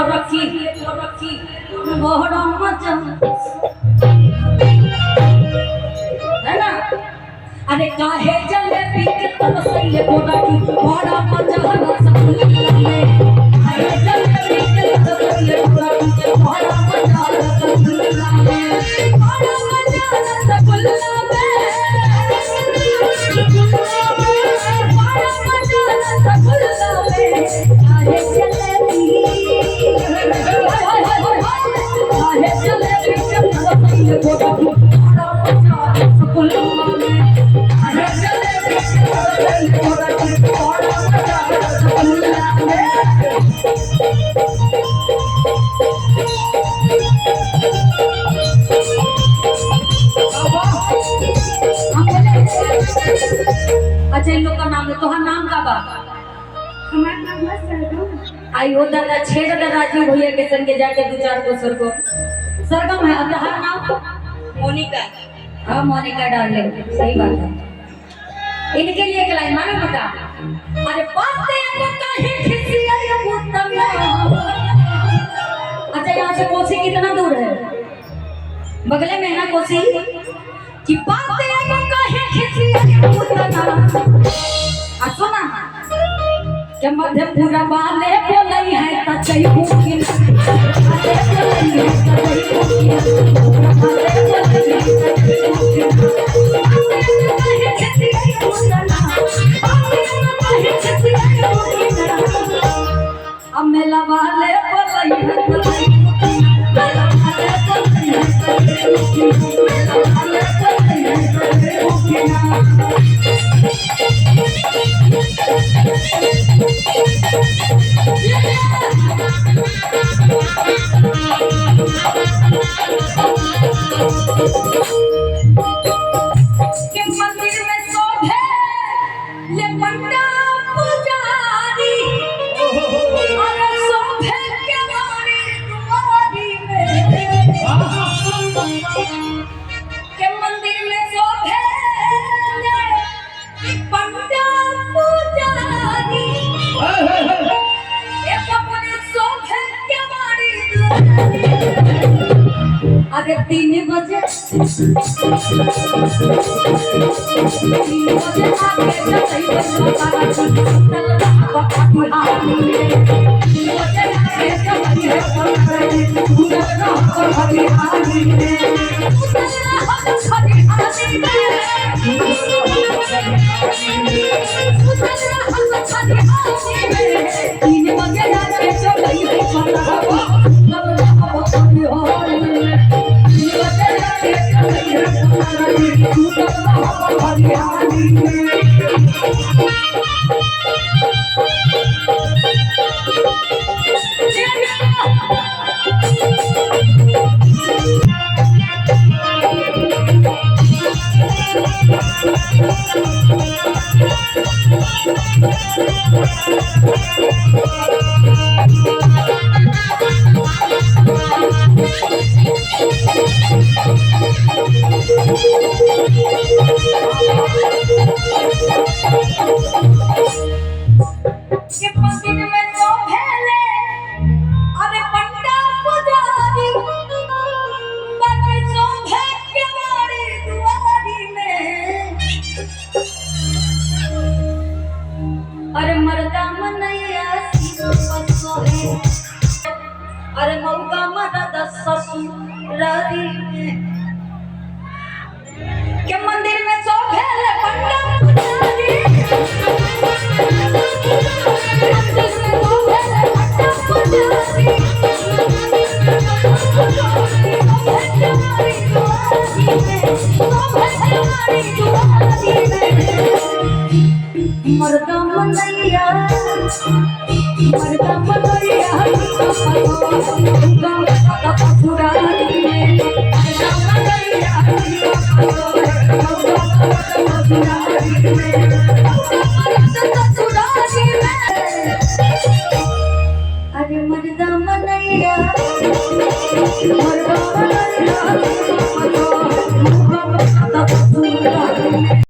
रखी बड़ा मजा है ना। अरे काहे जलेबी के तरसैले रखी बड़ा मजा रसगुल्ला में। काहे जलेबी के तरसैले रखी बड़ा मजा रसगुल्ला में। बड़ा मजा रसगुल्ला में। बड़ा मजा रसगुल्ला में। काहे जलेबी काहे जलेबी के तरसैले रखी बड़ा मजा रसगुल्ला में। काहे जलेबी के तरसैले रखी बड़ा मजा रसगुल्ला में। अच्छा इन लोग का नाम है, तोहर नाम का बा? हमारा नाम है सरगम। आई हो दादा छेड़ दा राजू भैया के संगे जाके 2-4 को सरगम सरगम है। अब तोहर नाम मोनिका। हाँ मोनिका डार्लिंग सही बात है। इनके लिए एक लाइन मानो बता। अरे बातें को काहे खिसिया ये मुतला। अच्छा यहाँ से कोसी कितना दूर है? बगले में है ना कोसी। कि बातें को काहे खिसिया ये मुतला। आ सुना के मधेपुरा वाले बोलई है त चई मुकिन वाले बोलई है त चई मुकिन वाले बोलई है त चई मुकिन। काहे खिसिया ये मुतला काहे खिसिया ये मुतला। अमेला वाले बोलई है त चई मुकिन वाले बोलई है त चई मुकिन वाले बोलई है त चई मुकिन। के मंदिर में शोभे ले पंडा पुजारी। अरे शोभे के मारी दुआरी में। के मंदिर में शोभे ले पंडा पुजारी। एक अपने शोभे के मारी दुआरी। अरे 3 बजे आके चलई बजवारा चलना पहाड़ी में। 3 बजे आके चलई है पहाड़ी उड़ना पहाड़ी में। उड़ना पहाड़ी में उड़ना पहाड़ी में। 3 बजे आके चलई है पहाड़ी चलना पहाड़ी में। अरे मर्दा मनैया अरे मौका मदद ससुरारी में। के मंदिर में शोभे ले पंडा पुजारी। मंदिर में शोभे ले पंडा पुजारी। मर्दा मनैया ससुरारी में। अरे मर्दा मनैया